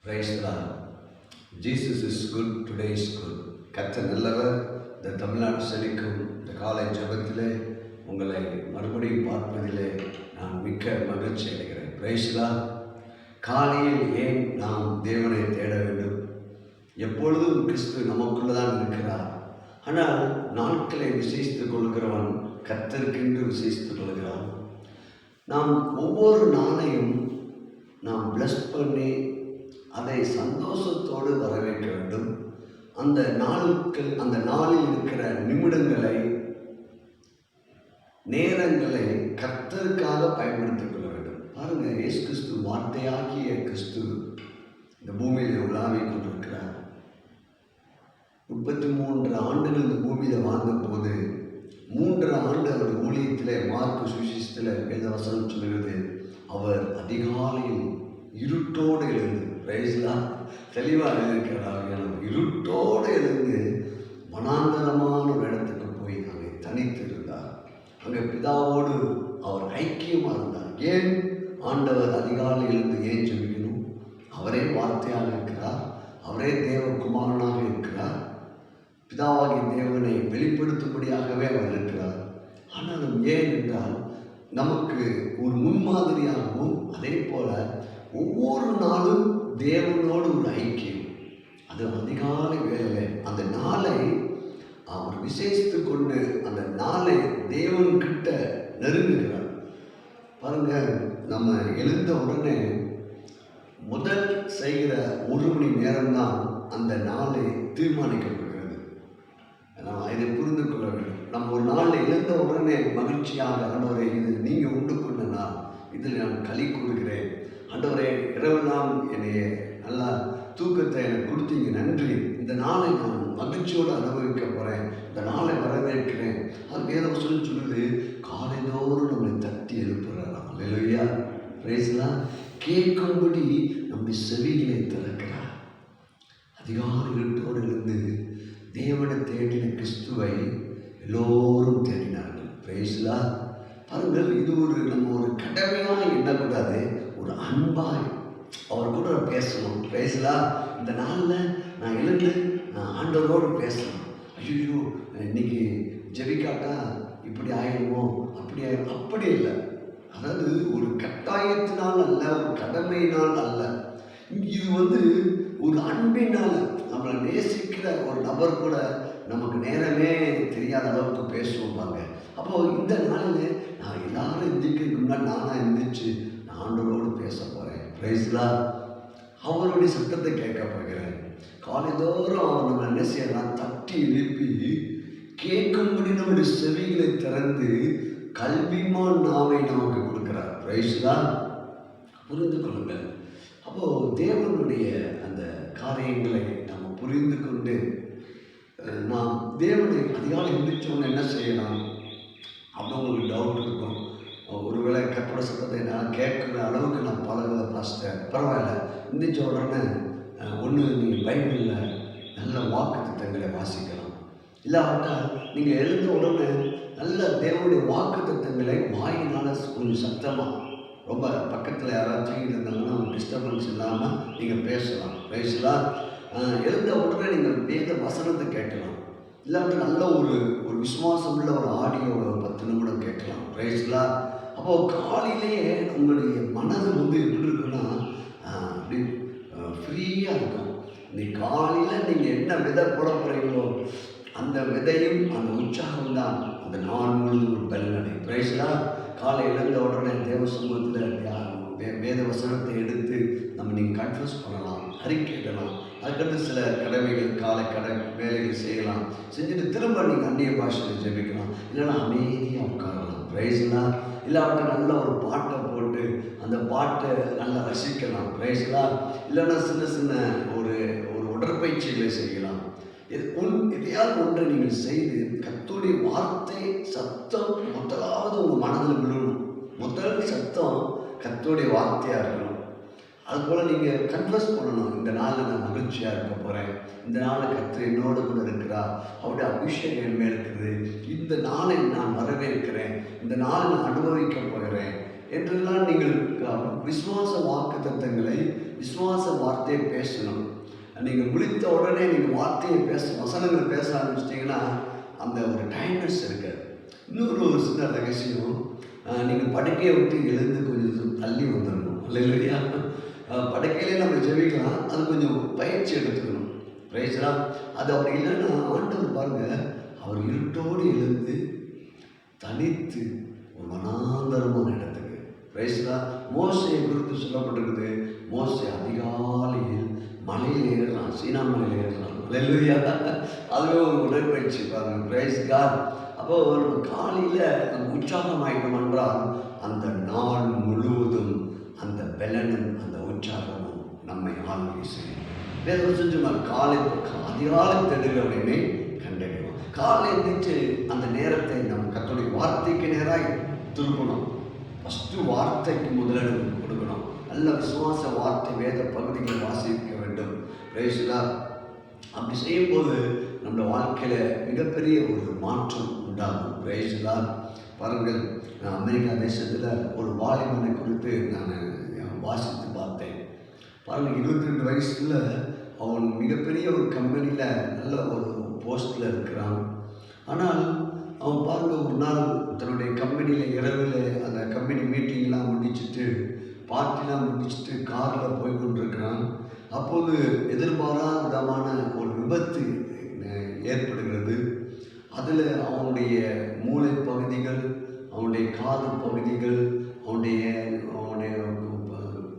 Praise the Lord. Jesus is good, today is good. கர்த்தர் நல்லவர். இந்த தமிழ்நாடு செழிக்கும் இந்த காலை ஜெபத்திலே உங்களை மறுபடியும் பார்ப்பதிலே நான் மிக்க மகிழ்ச்சி அடைகிறேன். Praise the Lord. காலையில் ஏன் நாம் தேவனை தேட வேண்டும்? எப்பொழுதும் கிறிஸ்து நமக்குள்ளதான் இருக்கிறார். ஆனால் நாட்களை விசேஷித்துக் கொள்கிறவன் கர்த்தருக்கென்று விசேஷித்துக் கொள்கிறான். நாம் ஒவ்வொரு நாளையும் நாம் பிளஸ் பண்ணி அதை சந்தோஷத்தோடு வரவேற்க வேண்டும். அந்த நாளில் இருக்கிற நிமிடங்களை, நேரங்களை கர்த்தருக்காக பயன்படுத்திக் கொள்ள வேண்டும். பாருங்க, இயேசு கிறிஸ்து வார்த்தையாகிய கிறிஸ்து இந்த பூமியில் உலாவிக் கொண்டிருக்கிறார். 33 ஆண்டுகள் இந்த பூமியில் வாழ்ந்த போது 3 ஆண்டு அவர் ஊழியத்திலே, மார்க்கு சுவிசேஷத்தில் வேதவசனம் சொல்கிறது, அவர் அதிகாலையில் இருட்டோடு எழுந்து, பிரைஸ்லாம் தெளிவாக இருக்கிறார், இருட்டோடு எழுந்து வனாந்தரமான ஒரு இடத்துக்கு போய் அங்கே தனித்து இருந்தார். அங்கே பிதாவோடு அவர் ஐக்கியமாக இருந்தார். ஏன் ஆண்டவர் அதிகாலை எழுந்து ஏன் ஜெபிக்கணும்? அவரே வார்த்தையாக இருக்கிறார், அவரே தேவகுமாரனாக இருக்கிறார், பிதாவாகிய தேவனை வெளிப்படுத்தும்படியாகவே அவர் இருக்கிறார். ஆனாலும் ஏன் என்றால் நமக்கு ஒரு முன்மாதிரியாகவும், அதே போல ஒவ்வொரு நாளும் தேவனோடு ஒரு ஐக்கியம். அது அதிகாலை வேளையில் அந்த நாளை அவர் விசேஷித்து கொண்டு அந்த நாளை தேவன்கிட்ட நெருங்குகிறார். பாருங்க, நம்ம எழுந்த உடனே முதல் செய்கிற 1 மணி நேரம்தான் அந்த நாளை தீர்மானிக்கப்படுகிறது. இதை புரிந்து கொள்ள வேண்டும். நம்ம ஒரு நாளில் எழுந்த உடனே மகிழ்ச்சியாக, ஆண்டவரே இது நீங்கள் உண்டு கொண்ட நாள், இதில் நான் களி கூறுகிறேன், ஆண்டவரே இரவெல்லாம் என்னைய நல்லா தூக்கத்தை எனக்கு கொடுத்தீங்க, நன்றி, இந்த நாளை நான் மகிழ்ச்சியோடு அனுபவிக்க போகிறேன், இந்த நாளை வரவேற்கிறேன். அது வேதம் சொல்லுது, காலைதோறும் நம்மளை தட்டி எழுப்புறாராம். அல்லேலூயா, பிரைஸ்லாம். கேட்கும்படி நம்முடைய செவிகளை திறக்கிறார். அதிகாலை இருட்டோடு இருந்து தேவனை தேடின கிறிஸ்துவை எல்லோரும் தேடினார்கள். பிரைஸ்லாம். பாருங்கள், இது நம்ம ஒரு கடமையாக எண்ணக்கூடாது, ஒரு அன்பாய் அவர் கூட பேசணும். பிரைஸ்லாம். இந்த நாளில் நான் எழுந்து நான் ஆண்டவரோடு பேசணும். ஐயோ இன்னைக்கு ஜெபிக்காட்டா இப்படி ஆயிடுமோ, அப்படி இல்லை. அதாவது ஒரு கட்டாயத்தினால் அல்ல, ஒரு கடமையினால் அல்ல, இது ஒரு அன்பினால். நம்மளை நேசிக்கிற ஒரு நபர் கூட நமக்கு நேரமே தெரியாத அளவுக்கு பேசுவாங்க. அப்போது இந்த நாளில் நான் எல்லாரும் எந்திரிக்கிறதுக்கு முன்னாடி நானாக எந்திரிச்சு நான் ஆண்டவரோடு பேச போகிறேன். பிரைஸ்லாம். அவருடைய சத்தத்தை கேட்க போகிறேன். காலைதோறும் அவர் நம்ம என்ன செய்யலாம், தட்டி எழுப்பி கேட்கும்படி நம்முடைய செவிகளை திறந்து கல்விமான் நாவை நமக்கு கொடுக்கிறார். பிரைஸ்லாம். புரிந்து கொள்ளுங்கள். அப்போது தேவனுடைய அந்த காரியங்களை நம்ம புரிந்து கொண்டு நாம் தேவனை அதிகாலை எந்திரிச்சோன்னு என்ன செய்யலாம் அப்படின்னு உங்களுக்கு டவுட் இருக்கும். ஒருவேளை கற்பட சத்தத்தை நான் கேட்குற அளவுக்கு நான் பழகலை பாஸ்டர், பரவாயில்ல, எந்திரிச்ச உடனே ஒன்று நீங்கள் பைபிளில் நல்ல வாக்கு திட்டங்களை வாசிக்கலாம். இல்லாவிட்டால் நீங்கள் எழுந்த உடனே நல்ல தேவனுடைய வாக்கு திட்டங்களை வாயினால் கொஞ்சம் சத்தமாக, ரொம்ப பக்கத்தில் யாராச்சும் இருந்தாங்கன்னா டிஸ்டர்பன்ஸ் இல்லாமல் நீங்கள் பேசலாம். பேசலாம். எழுந்த உடனே நீங்கள் வேத வசனத்தை கேட்கலாம். இல்லாமல் நல்ல ஒரு விசுவாசம் உள்ள ஒரு ஆடியோ 10 நிமிடம் கேட்கலாம். பேசலாம். அப்போது காலையிலேயே உங்களுடைய மனது எப்படி இருக்குன்னா அப்படி ஃப்ரீயாக இருக்கும். இன்னைக்கு காலையில் நீங்கள் என்ன விதை போட போகிறீங்களோ அந்த விதையும் அந்த உற்சாகம் தான் அந்த நாள் முழுவதும் ஒரு பலனடை. பிரைஸ்லாம். காலை எழுந்த உடனே தேவ சமூகத்தில் வேத வசனத்தை எடுத்து நீங்கள் கன்ஃபியூஸ் பண்ணலாம், அறிக்கையிடலாம். அதுக்கடுத்து சில கடமைகள், காலை வேலைகள் செய்யலாம். செஞ்சுட்டு திரும்ப நீங்கள் அந்நிய பாஷையில் ஜெபிக்கலாம். இல்லைன்னா அமைதியாக உட்காரலாம். பிரைஸ்லாம். இல்லாவிட்ட நல்ல ஒரு பாட்டை போட்டு அந்த பாட்டை நல்லா ரசிக்கலாம். பிரைஸ்லாம். இல்லைன்னா சின்ன ஒரு உடற்பயிற்சிகளை செய்யலாம். எதையாவது ஒன்றை நீங்கள் செய்து கர்த்தருடைய வார்த்தை சத்தம் முதலாவது உங்கள் மனதில் விழணும். முதல் சத்தம் கர்த்தருடைய வார்த்தையாக இருக்கணும். அதுபோல் நீங்கள் கன்ஃபஸ் பண்ணணும், இந்த நாளில் நான் மகிழ்ச்சியாக இருக்க போகிறேன், இந்த நாளில் கர்த்தர் என்னோடு கூட இருக்கிறார், அவருடைய அபிஷேகம் என் மேல் இருக்குது, இந்த நாளை நான் வரவேற்கிறேன், இந்த நாளை நான் அனுபவிக்க போகிறேன் என்றெல்லாம் நீங்கள் விசுவாச வாக்கு தத்தங்களை விசுவாச வார்த்தையை பேசணும். நீங்கள் விழித்த உடனே நீங்கள் வார்த்தையை வசனங்கள் பேச ஆரம்பிச்சிட்டிங்கன்னா அந்த ஒரு டைம்னஸ் இருக்காது. இன்னொரு சின்ன ரகசியம், நீங்கள் படுக்கையை விட்டு எழுந்து கொஞ்சம் தள்ளி வந்துடணும் இல்லையா? படுக்கையிலே நம்ம ஜெபிக்கலாம், அது கொஞ்சம் பயிற்சி எடுத்துக்கணும். பிரைஸ்லாம் அது அப்படி இல்லைன்னா ஆண்டவர் பாருங்கள், அவர் இருட்டோடு எழுந்து தனித்து ஒரு வனாந்தரமான இடத்துக்கு. பிரைஸ்லாம் மோசையை குறித்து சொல்லப்பட்டிருக்குது. மோசை அதிகாலையில் மலையில் ஏறலாம், சீனா மலையில் ஏறலாம். அல்லேலூயா! அதுவே ஒரு உடற்பயிற்சி பாருங்கள். Praise God. அப்போ நம்ம காலையில் நம்ம உற்சாகம் ஆகிட்டோம் என்றால் அந்த நாள் முழுவதும் அந்த பலனும் அந்த உற்சாகமும் நம்மை ஆளுகை செய்யும். வேறு செஞ்சுமா காலை அதிகாலை தேடுகிறவனையுமே கண்டறிவோம். காலை எந்திரிச்சு அந்த நேரத்தை நம்ம கர்த்தருடைய வார்த்தைக்கு நேராக திருப்பணும். ஃபஸ்ட்டு வார்த்தைக்கு முதலிடம் கொடுக்கணும். நல்ல விசுவாச வார்த்தை வேத பகுதிகளை வாசிக்க வேண்டும். பிரேசிலா அப்படி செய்யும்போது நம்ம வாழ்க்கையில் மிகப்பெரிய ஒரு மாற்றம் உண்டாகும். பிரேசிலா பாருங்கள், நான் அமெரிக்கா தேசத்தில் ஒரு வாலிபனை குறித்து நான் வாசித்து பார்த்தேன். பாருங்கள், 22 வயசில் அவன் மிகப்பெரிய ஒரு கம்பெனியில் நல்ல ஒரு போஸ்டில் இருக்கிறான். ஆனால் அவன் பாருங்கள், ஒரு நாள் தன்னுடைய கம்பெனியில் இரவில் அந்த கம்பெனி மீட்டிங்லாம் முடிச்சுட்டு பார்ட்டிலாம் முடிச்சுட்டு காரில் போய் கொண்டிருக்கிறான். அப்போது எதிர்பாராத விதமான ஒரு விபத்து ஏற்படுகிறது. அதில் அவனுடைய மூளை பகுதிகள், அவனுடைய காது பகுதிகள், அவனுடைய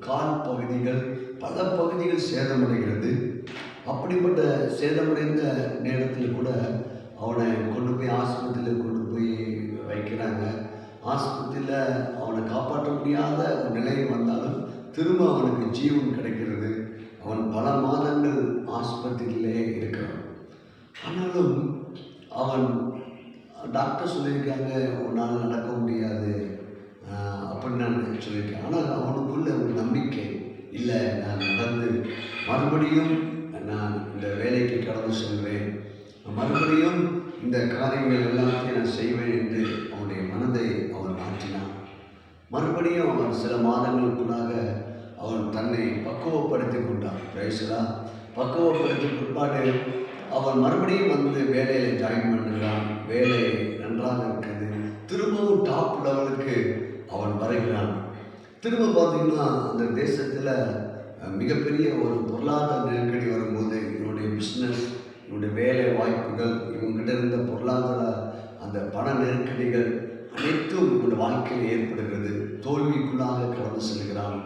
கால் பகுதிகள், பல பகுதிகள் சேதமடைகிறது. அப்படிப்பட்ட சேதமடைந்த நேரத்தில் கூட அவனை கொண்டு போய் ஆஸ்பத்திரியில் கொண்டு போய் வைக்கிறாங்க. ஆஸ்பத்திரியில் அவனை காப்பாற்ற முடியாத ஒரு நிலை வந்தாலும் திரும்ப அவனுக்கு ஜீவன் கிடைக்கிறது. அவன் பல மாதங்கள் ஆஸ்பத்திரியிலே இருக்கிறான். ஆனாலும் அவன் டாக்டர் சொல்லியிருக்காங்க, உன்னால் நடக்க முடியாது அப்படின்னு நான் சொல்லியிருக்கேன். ஆனால் அவனுக்குள்ள ஒரு நம்பிக்கை இல்லை, நான் நடந்து மறுபடியும் நான் இந்த வேலைக்கு கடந்து செல்வேன், மறுபடியும் இந்த காரியங்கள் எல்லாத்தையும் நான் செய்வேன் என்று அவனுடைய மனதை அவன் மாற்றினான். மறுபடியும் அவன் சில மாதங்களுக்குள்ளாக அவன் தன்னை பக்குவப்படுத்தி கொண்டான். பிரைஸ்லா பக்குவப்படுத்தி பிற்பாடு அவன் மறுபடியும் வந்து வேலையில் ஜாயின் பண்ணுகிறான். வேலை நன்றாக இருக்குது. திரும்பவும் டாப் லெவலுக்கு அவன் வருகிறான். திரும்ப பார்த்தீங்கன்னா அந்த தேசத்தில் மிகப்பெரிய ஒரு பொருளாதார நெருக்கடி வரும்போது இவனுடைய பிஸ்னஸ், இவனுடைய வேலை வாய்ப்புகள், இவங்ககிட்ட இருந்த பொருளாதார அந்த பண நெருக்கடிகள் அனைத்தும் இவனுடைய வாழ்க்கையில் ஏற்படுகிறது. தோல்விக்குள்ளாக கடந்து செல்கிறான்.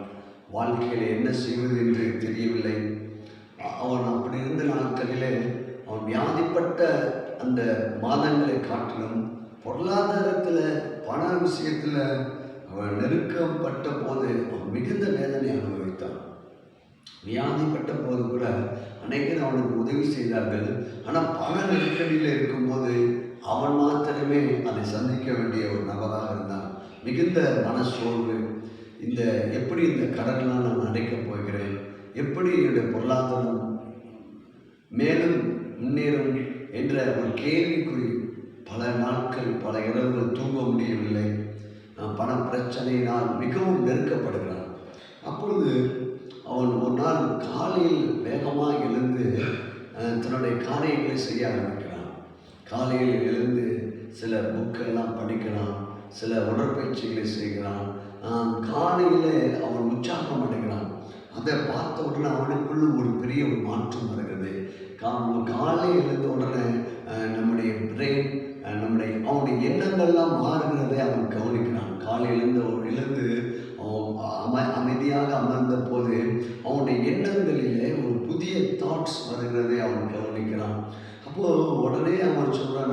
வாழ்க்கையில் என்ன செய்வது என்று தெரியவில்லை. அவன் அப்படி இருந்த நாட்களிலே அவன் வியாதிப்பட்ட அந்த மாதங்களை காட்டிலும் பொருளாதாரத்தில் பண விஷயத்தில் அவன் நெருக்கப்பட்ட போது அவன் மிகுந்த வேதனை அனுபவித்தான். வியாதிப்பட்ட போது கூட அனைவரும் அவனுக்கு உதவி செய்தார்கள். ஆனால் பண நெருக்கடியில் இருக்கும்போது அவன் மாத்திரமே அதை சந்திக்க வேண்டிய ஒரு நபராக இருந்தான். மிகுந்த மனசோர்வு, இந்த எப்படி இந்த கடன்லாம் நான் அடைக்கப் போகிறேன், எப்படி என்னுடைய பொருளாதாரம் மேலும் முன்னேறும் என்ற ஒரு கேள்விக்குறி. பல நாட்கள் பல இரவுகள் தூங்க முடியவில்லை. பண பிரச்சனையினால் மிகவும் நெருக்கப்படுகிறான். அப்பொழுது அவன் ஒரு நாள் காலையில் வேகமாக எழுந்து தன்னுடைய காரியங்களை செய்ய ஆரம்பிக்கிறான். காலையில் எழுந்து சில புக்கெல்லாம் படிக்கிறான், சில உடற்பயிற்சிகளை செய்கிறான். காலையில் அவன் உற்சாகம் அடைகிறான். அதை பார்த்த உடனே அவனுக்குள்ள ஒரு பெரிய ஒரு மாற்றம் வருகிறது. காலையில் எழுந்த உடனே நம்முடைய பிரெயின், அவனுடைய எண்ணங்கள்லாம் மாறுகிறதை அவன் கவனிக்கிறான். காலையில் எழுந்து அவன் அமைதியாக அமர்ந்த போது அவனுடைய எண்ணங்களிலே ஒரு புதிய தாட்ஸ் வருகிறதை அவன் கவனிக்கிறான். அப்போது உடனே அவன் சொல்கிறான்,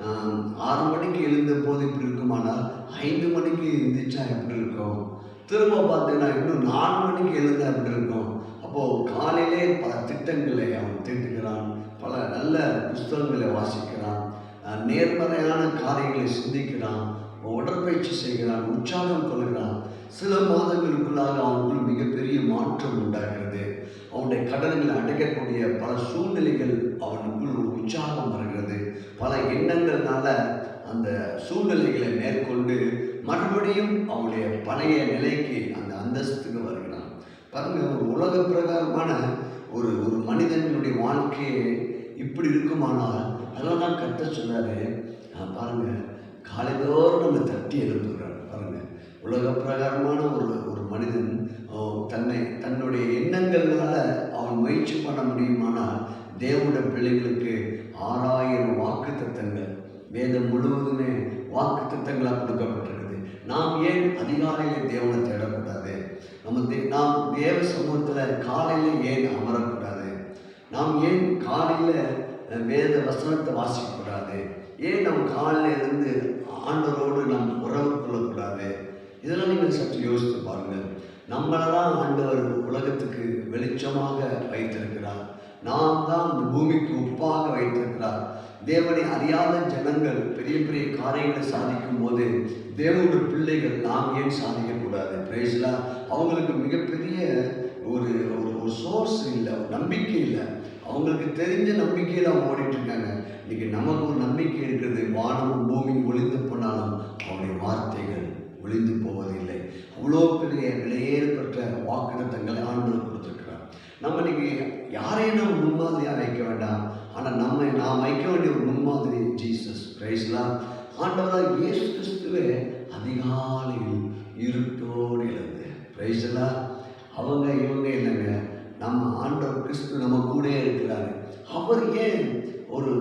நான் 6 மணிக்கு எழுந்த போது இப்படி இருக்குமானால் 5 மணிக்கு எழுந்திரிச்சா எப்படி இருக்கும், திரும்ப பார்த்தீங்கன்னா இன்னும் 4 மணிக்கு எழுந்தா எப்படி இருக்கும். அப்போது காலையிலே பல திட்டங்களை அவன் தீட்டுகிறான், பல நல்ல புஸ்தகங்களை வாசிக்கிறான், நேர்மறையான காரியங்களை சிந்திக்கிறான், உடற்பயிற்சி செய்கிறான், உற்சாகம் கொள்கிறான். சில மாதங்களுக்குள்ளாக அவனுக்குள் மிகப்பெரிய மாற்றம் உண்டாகிறது. அவனுடைய கடன்களை அடைக்கக்கூடிய பல சூழ்நிலைகள் அவனுக்குள் ஒரு உற்சாகம் வருகிறது. பல எண்ணங்கள்னால அந்த சூழ்நிலைகளை மேற்கொண்டு மறுபடியும் அவனுடைய பழைய நிலைக்கு அந்த அந்தஸ்துக்கு வருகிறான். பாருங்க, ஒரு உலக பிரகாரமான ஒரு ஒரு மனிதனுடைய வாழ்க்கையே இப்படி இருக்குமானால், அதெல்லாம் தான் கர்த்தர் சொன்னாரு. பாருங்க, காலைதோறும் நம்ம தட்டி எழுப்புகிறார். பாருங்க, உலக பிரகாரமான ஒரு ஒரு மனிதன் தன்னுடைய எண்ணங்கள்னால அவன் முயற்சி பண்ண முடியுமானால், தேவனுடைய பிள்ளைகளுக்கு 6000 வாக்கு தத்தங்கள் வேதம் முழுவதுமே வாக்கு தத்தங்களாக கொடுக்கப்பட்டிருக்குது. நாம் ஏன் அதிகாலையில் தேவனை தேடக்கூடாது? நாம் தேவ சமூகத்தில் காலையில் ஏன் அமரக்கூடாது? நாம் ஏன் காலையில் வேத வசனத்தை வாசிக்கக்கூடாது? ஏன் நம்ம காலையில் இருந்து ஆண்டவரோடு நாம் உறவு கொள்ளக்கூடாது? இதெல்லாம் நீங்கள் சற்று யோசித்து பாருங்கள். நம்மளை தான் ஆண்டவர் உலகத்துக்கு வெளிச்சமாக வைத்திருக்கிறார். நாம் தான் இந்த பூமிக்கு உப்பாக வைத்திருக்கிறார். தேவனை அறியாத ஜனங்கள் பெரிய பெரிய காரியங்களை சாதிக்கும் போது தேவனுடைய பிள்ளைகள் நாம் ஏன் சாதிக்கக்கூடாது? பிரைஸ்லா, அவங்களுக்கு மிகப்பெரிய ஒரு ஒரு சோர்ஸ் இல்லை, ஒரு நம்பிக்கை இல்லை. அவங்களுக்கு தெரிஞ்ச நம்பிக்கையில் அவங்க ஓடிட்டு இருக்காங்க. இன்னைக்கு நமக்கு ஒரு நம்பிக்கை இருக்கிறது. வானமும் பூமி ஒளிந்து போனாலும் அவருடைய வார்த்தைகள் ஒளிந்து போவதில்லை. அவ்வளோ பெரிய விலையேற்பட்ட வாக்குத்தத்தங்களை ஆண்டவர் கொடுத்துருக்கிறார். நம்ம இன்னைக்கு யாரையும் நம்ம முன்மாதிரியாக வைக்க வேண்டாம். ஆனால் நாம் வைக்க வேண்டிய ஒரு முன்மாதிரி ஜீசஸ். பிரைஸ்லாம், ஆண்டவராக இயேசு கிறிஸ்துவே அதிகாலையில் இருட்டோடு எழுந்து, பிரைஸ்லாம், அவங்க இவங்க இல்லைங்க, நம்ம ஆண்டவர் கிறிஸ்து நம்ம கூட இருக்கிறாரு. அவர் ஏன் ஒரு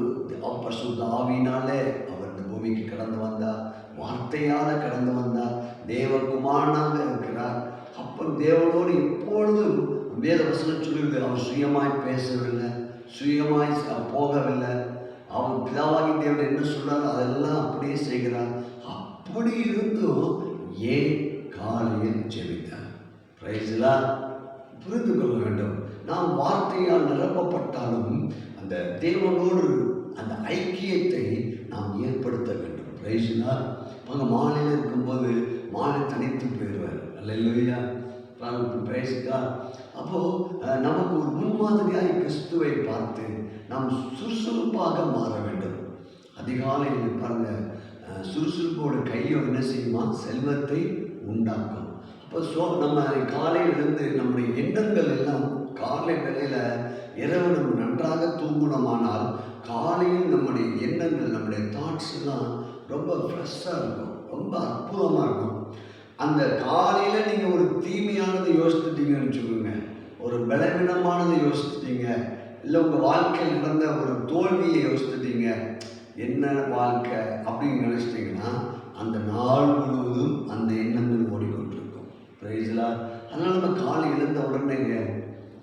பரிசுத்த ஆவியினாலே அவர் இந்த பூமிக்கு கடந்து வந்தார், வார்த்தையால் கடந்து வந்தார், தேவகுமாரனாக இருக்கிறார். அப்போ தேவனோடு எப்பொழுதும் வேத வசனம் சொல்லுது, அவர் சுயமாய் பேசவில்லை, சுயமாய் போகவில்லை. அவர் பிதாவாகி தேவன் என்ன சொல்றாரு அதெல்லாம் அப்படியே செய்கிறார். அப்படி இருந்தும் ஏன் காலையில் ஜெபித்தார்? பிரைஸ்லா, புரிந்து கொள்ள வேண்டும். நாம் வார்த்தையால் நிரப்பப்பட்டாலும் அந்த தேவனோடு அந்த ஐக்கியத்தை நாம் ஏற்படுத்த வேண்டும். பிரைஸ்லா, அவங்க மாலையில் இருக்கும்போது மாலை தனித்து போயிடுவார். அல்லேலூயா, பிரைஸ்கா. அப்போது நமக்கு ஒரு முன்மாதிரியாக கிறிஸ்துவை பார்த்து நாம் சுறுசுறுப்பாக மாற வேண்டும். அதிகாலையில் பாருங்கள், சுறுசுறுப்போட கையோ என்ன செய்யுமா? செல்வத்தை உண்டாக்கும். அப்போ நம்ம காலையிலிருந்து நம்முடைய எண்ணங்கள் எல்லாம் காலை வேளையில் இரவு நம்ம நன்றாக தூங்கணுமானால் காலையில் நம்முடைய எண்ணங்கள், நம்முடைய தாட்ஸ் எல்லாம் ரொம்ப ஃப்ரெஷ்ஷாக இருக்கும், ரொம்ப அற்புதமாக இருக்கும். அந்த காலையில் நீங்கள் ஒரு தீமையானதை யோசித்துட்டீங்கன்னு வச்சுக்கோங்க, ஒரு பலவீனமானதை யோசித்துட்டீங்க, இல்லை உங்கள் வாழ்க்கையில் நடந்த ஒரு தோல்வியை யோசித்துட்டீங்க, என்ன வாழ்க்கை அப்படின்னு நினச்சிட்டிங்கன்னா அந்த நாள் முழுவதும் அந்த எண்ணங்கள் ஓடிக்கொண்டிருக்கும். பிரைஸ்லா, அதனால் நம்ம காலை எழுந்த உடனே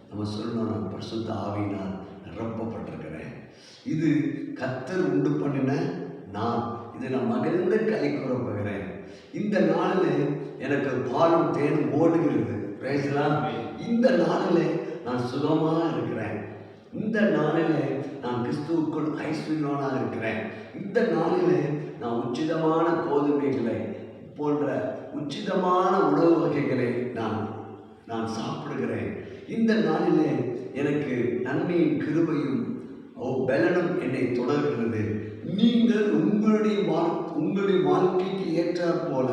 நம்ம சொல்லணும், நான் பரிசுத்த ஆவியினால் நிரப்பப்பட்டிருக்கிறேன், இது கர்த்தர் உண்டு பண்ணின நான், இதை நான் மகிழ்ந்து கை கூறப்போகிறேன், இந்த நாளில் எனக்கு பாலும் தேனும் ஓடுகிறது. பிரைஸ்லா, இந்த நாளில் நான் சுகமாக இருக்கிறேன், இந்த நாளில் நான் கிறிஸ்துவுக்குள் ஐஸ்வர்யவானாக இருக்கிறேன், இந்த நாளில் நான் உச்சிதமான கோதுமைகளை போன்ற உச்சிதமான உணவு வகைகளை நான் சாப்பிடுகிறேன், இந்த நாளிலே எனக்கு நன்மையின் கிருபையும் பலனும் என்னை தொடர்கிறது. நீங்கள் உங்களுடைய வாழ்க்கைக்கு ஏற்றாற் போல,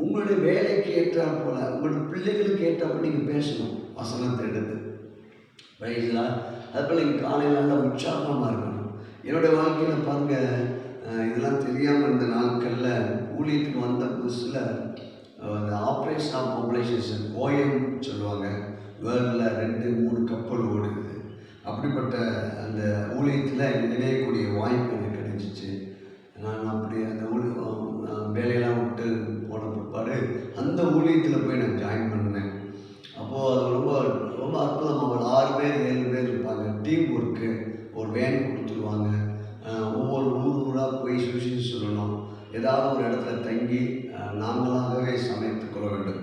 உங்களுடைய வேலைக்கு ஏற்றாற் போல, உங்களுடைய பிள்ளைகளுக்கு ஏற்றாப்ப நீங்கள் பேசணும் வசனத்தை எடுத்து. பிரைஸ்லா, அதுபோல் நீங்கள் காலையில் நல்லா உற்சாகமாக இருக்கணும். என்னுடைய வாழ்க்கையில் பாருங்கள், இதெல்லாம் தெரியாமல் இருந்த நாட்களில் ஊழியத்துக்கு வந்த புதுசில் அந்த ஆப்ரேஷன் ஆஃப் மொபிலைசேஷன் ஓஎம் சொல்லுவாங்க, வேர்ல்டில் 2-3 கப்பல் ஓடுது. அப்படிப்பட்ட அந்த ஊழியத்தில் இணையக்கூடிய வாய்ப்பு எனக்கு கிடைச்சிச்சு. நான் அப்படி அந்த வேலையெல்லாம் விட்டு போன பிற்பாடு அந்த ஊழியத்தில் போய் நான் ஜாயின் பண்ணேன். அப்போது அது ரொம்ப ரொம்ப அற்புதமாக, ஒரு 6 பேர் 7 பேர் இருப்பாங்க, டீம் ஒர்க்கு, ஒரு வேன் கொடுத்துருவாங்க, ஒவ்வொரு ஊராக போய் சுவிசேஷம் சொல்லணும், ஏதாவது ஒரு இடத்துல தங்கி நாங்களாகவே சமைத்து கொள்ள வேண்டும்.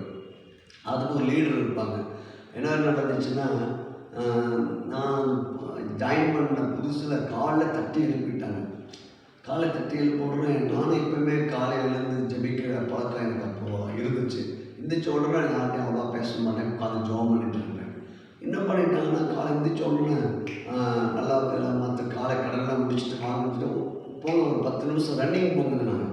அதுக்கு ஒரு லீடர் இருப்பாங்க. என்ன நடந்துச்சுன்னா, நான் ஜாயின் பண்ண புதுசில் காலைல தட்டி எழுப்பிட்டாங்க. காலை தட்டி எழுப்பிடுறேன். நானும் எப்பவுமே காலையிலேருந்து ஜெபிக்கிற பழக்கம் எனக்கு அப்போது இருந்துச்சு. எந்திரிச்ச உடனே யார்கிட்டையும் அவ்வளோ பேச மாட்டேன், உட்காந்து ஜெபம் பண்ணிட்டு இருப்பேன். என்ன பண்ணிட்டாங்கன்னா, காலை எந்திரிச்ச உடனே நல்லா எல்லாம் மற்ற காலை கடலாம் முடிச்சுட்டு வாங்கிட்டு போங்க, ஒரு 10 நிமிஷம் ரன்னிங் போகுது. நான்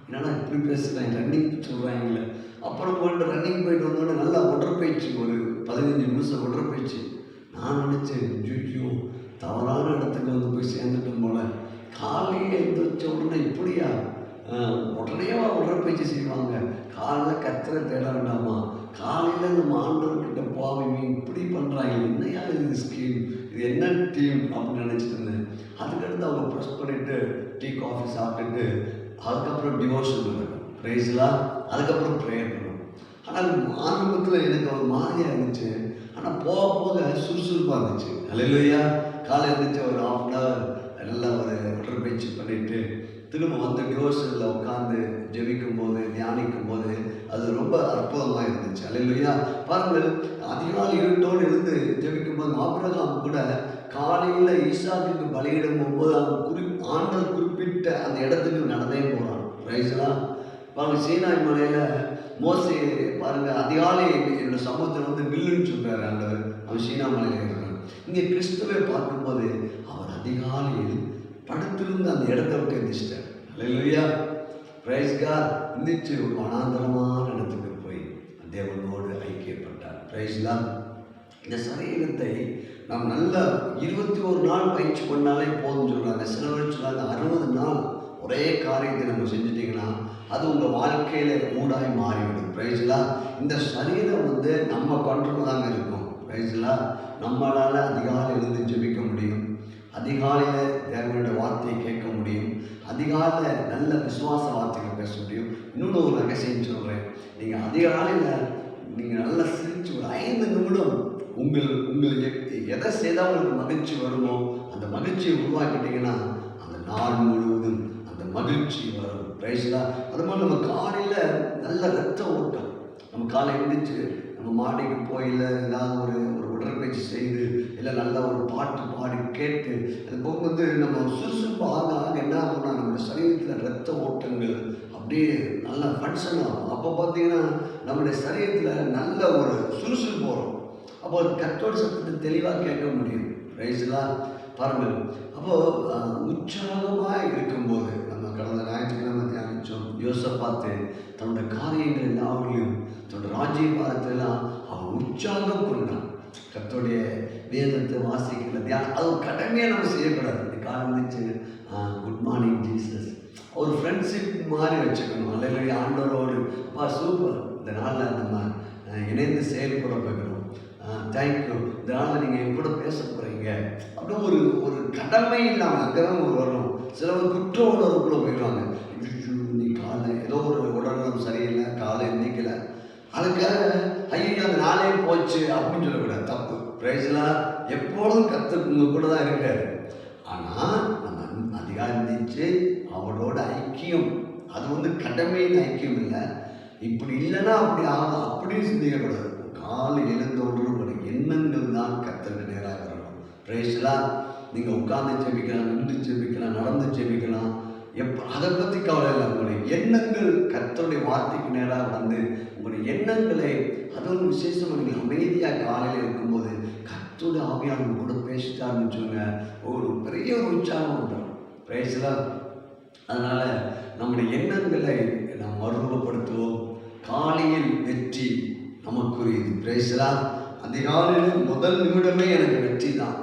என்னன்னா இப்படி பேசுகிறேன், ரன்னிங் சொல்கிறாங்களே. அப்புறம் போயிட்டு ரன்னிங் போயிட்டு வந்தோடனே நல்லா உடற்பயிற்சி ஒரு 15 நிமிஷம் உடற்பயிற்சி. நான் நினச்சேன், ஐயோ தவறான இடத்துக்கு வந்து போய் சேர்ந்துட்டோம் போல. காலையில் எழுந்திரிச்ச உடனே இப்படியா உடனேவா உடற்பயிற்சி செய்வாங்க? காலையில் கத்திர தேட வேண்டாமா? காலையில் நம்ம ஆண்டவர்கிட்ட போவீங்க, இப்படி பண்ணுறாங்க, என்னையா இது ஸ்கீம், இது என்ன டீம் அப்படின்னு நினச்சிட்டு இருந்தேன். அதுக்கடுத்து அவங்க ப்ரெஸ் பண்ணிவிட்டு டீ காஃபி சாப்பிட்டுட்டு அதுக்கப்புறம் டிவோஷன் நடக்கும், ப்ரைஸ்லாம், அதுக்கப்புறம் ப்ரேயர் பண்ணும். ஆனால் ஆரம்பத்தில் எனக்கு ஒரு மாதிரியாக இருந்துச்சு. ஆனால் போக போக சுறுசுறுப்பாக இருந்துச்சு. அல்லேலூயா. காலையில் இருந்துச்சு ஒரு 1/2 hour நல்லா ஒரு உடற்பயிற்சி பண்ணிவிட்டு திரும்ப வந்து டிவோஷனில் உட்காந்து ஜெபிக்கும் போது, தியானிக்கும் போது அது ரொம்ப அற்புதமாக இருந்துச்சு. அல்லேலூயா. பாருங்கள், அதிகாலை இருட்டோடு இருந்து ஜெபிக்கும் போது ஆபிரகாம் கூட காலையில் ஈசாக்குக்கு பலியிடும் போது அவன் ஆண்டவர் குறிப்பிட்ட அந்த இடத்துக்கு நடந்தே போகிறான். ரைஸ்லாம் பாருங்கள், சீனாய் மலையில் மோசே பாருங்கள், அதிகாலை என்னோட சமூகத்தில் வந்து வில்லுன்னு சொல்கிறார் ஆண்டவர். அவன் சீனா மலையில் இருக்கிறான். இங்கே கிறிஸ்துவை பார்க்கும்போது அவர் அதிகாலையில் படுத்திருந்து அந்த இடத்த விட்டு எந்திரிச்சிட்டார். அல்லேலூயா. Price God. எந்திரிச்சு ஒரு வனாந்தரமான இடத்துக்கு போய் தேவனோடு ஐக்கியப்பட்டார். Price God. இந்த சரீரத்தை நாம் நல்ல 21 நாள் பயிற்சி பண்ணாலே போதும் சொல்கிறாங்க. சில பேர் சொல்கிறாங்க 60 நாள் ஒரே காரியத்தை நம்ம செஞ்சுட்டிங்கன்னா அது உங்கள் வாழ்க்கையில் ஊடாய் மாறிவிடும். பிரைஸ்லாம். இந்த சரீரம் வந்து நம்ம கண்ட்ரோல் தாங்க இருக்கும். பிரைஸ்லாம். நம்மளால் அதிகாலையில் இருந்து ஜெபிக்க முடியும், அதிகாலையில் தேவனுடைய வார்த்தையை கேட்க முடியும், அதிகாலையில் நல்ல விசுவாச வார்த்தைகள் பேச முடியும். இன்னொன்று ஒரு ரகசியம் சொல்கிறேன். நீங்கள் அதிகாலையில் நீங்கள் நல்லா சிரித்து ஒரு 5 நிமிடம் உங்களுக்கு எதை செய்தால் உங்களுக்கு மகிழ்ச்சி வருமோ அந்த மகிழ்ச்சியை உருவாக்கிட்டீங்கன்னா அந்த நாள் முழுவதும் அந்த மகிழ்ச்சி வரும். பிரைஸ்லாம். அது மாதிரி நம்ம காலையில் நல்ல ரத்த ஓட்டம். நம்ம காலை எழுந்திரிச்சு நம்ம மாடிக்கு போய் இல்லை ஏதாவது ஒரு உடற்பயிற்சி செய்து இல்லை நல்லா ஒரு பாட்டு பாடி கேட்டு அது போக வந்து நம்ம சுறுசுறுப்பு ஆக என்ன ஆகும்னா நம்மளுடைய சரீரத்தில் ரத்த ஓட்டங்கள் அப்படியே நல்லா ஃபங்க்ஷன் ஆகும். அப்போ பார்த்தீங்கன்னா நம்முடைய சரீரத்தில் நல்ல ஒரு சுறுசுறுப்பு வரும். அப்போ கர்த்தரோட சத்தத்தை தெளிவாக கேட்க முடியும். ரைஸ்லாம். பாருங்கள், அப்போது உற்சாகமாக இருக்கும்போது நம்ம கடந்த ஞாயிற்றுக்கிழமை தியானித்தோம். யோசேப்பாத்து தன்னோட காரியங்கள் எல்லாவற்றிலும் தன்னோட ராஜ்யபாரத்திலாம் அவன் உற்சாகம் கொண்டான். கர்த்தருடைய வேதத்தை வாசிக்கிற தியானம் அது ஒரு கடமையாக நம்ம செய்யக்கூடாது. இந்த காலம் இருந்துச்சு குட் மார்னிங் ஜீசஸ் ஒரு ஃப்ரெண்ட்ஷிப் மாதிரி வச்சுக்கணும். அல்லையா ஆண்டவரோடு சூப்பர், இந்த நாளில் நம்ம இணைந்து செயல்பட போகிறோம், தேங்க்யூ, இந்த நாளில் நீங்கள் என் கூட பேச போகிறீங்க அப்படின்னு ஒரு கடமை இல்லாமல் அங்கே தான் வரும். சிலவர் குற்ற உணர்வுக்குள்ளே போயிடுவாங்க. நீ காலை ஏதோ ஒரு உடல்நலம் சரியில்லை, காலை எந்திக்கலை, அதுக்காக ஐயோ அந்த நாளே போச்சு அப்படின்னு சொல்லக்கூடாது. தப்பு. பிரைஸ்லாம். எப்பொழுதும் கர்த்தர் உங்கள் கூட தான் இருக்காரு. ஆனால் நம்ம அதிகாரம் இருந்துச்சு அவரோட ஐக்கியம், அது வந்து கடமையின் ஐக்கியம் இல்லை. இப்படி இல்லைன்னா அப்படி ஆகும் அப்படின்னு சிந்திக்கக்கூடாது. காலை எழுந்தோடு ஒரு எண்ணங்கள் தான் கர்த்தருக்கு நேராக வரணும். பிரைஸ்லாம். நீங்கள் உட்கார்ந்து ஜெபிக்கலாம், நின்று ஜெபிக்கலாம், நடந்து ஜெபிக்கலாம், அதை பற்றி கவலை இல்லை. உங்களுடைய எண்ணங்கள் கர்த்தருடைய வார்த்தைக்கு நேராக வந்து உங்களுடைய எண்ணங்களை அது ஒரு விசேஷமாக நீங்கள் அமைதியாக காலையில் இருக்கும்போது கர்த்தருடைய ஆவியானவர் கூட பேசிட்டாருன்னு சொல்லுங்க, ஒரு பெரிய ஒரு உற்சாகம் வந்துடும். பிரைஸ்லாம். அதனால் நம்முடைய எண்ணங்களை நாம் மறுரூபப்படுத்துவோம். காலையில் வெற்றி நமக்குரியது. பிரைஸ்லாம். அதிகாலையில் முதல் நிமிடமே எனக்கு வெற்றி தான்,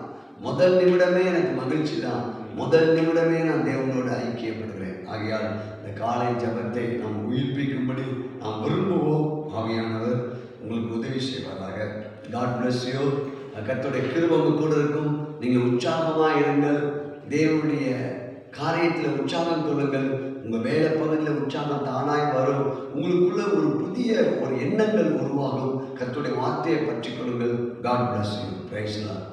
முதல் நிமிடமே எனக்கு மகிழ்ச்சி தான், முதல் நிமிடமே நான் தேவனோடு ஐக்கியப்படுகிறேன். ஆகையால் இந்த காலை ஜபத்தை நாம் உயிர்ப்பிக்கும்படி நாம் விரும்புவோம். ஆவியானவர் உங்களுக்கு உதவி செய்வாராக. God bless you. கர்த்தருடைய கிருபை கூட இருக்கும். நீங்கள் உற்சாகமாக இருங்கள். தேவனுடைய காரியத்தில் உற்சாகம் கொள்ளுங்கள். உங்கள் வேலை பகுதியில் உற்சாகம் தானாய் வரும். உங்களுக்குள்ள ஒரு புதிய ஒரு எண்ணங்கள் உருவாகும். கர்த்தருடைய வார்த்தையை பற்றி கொள்ளுங்கள். God bless you. Praise the Lord.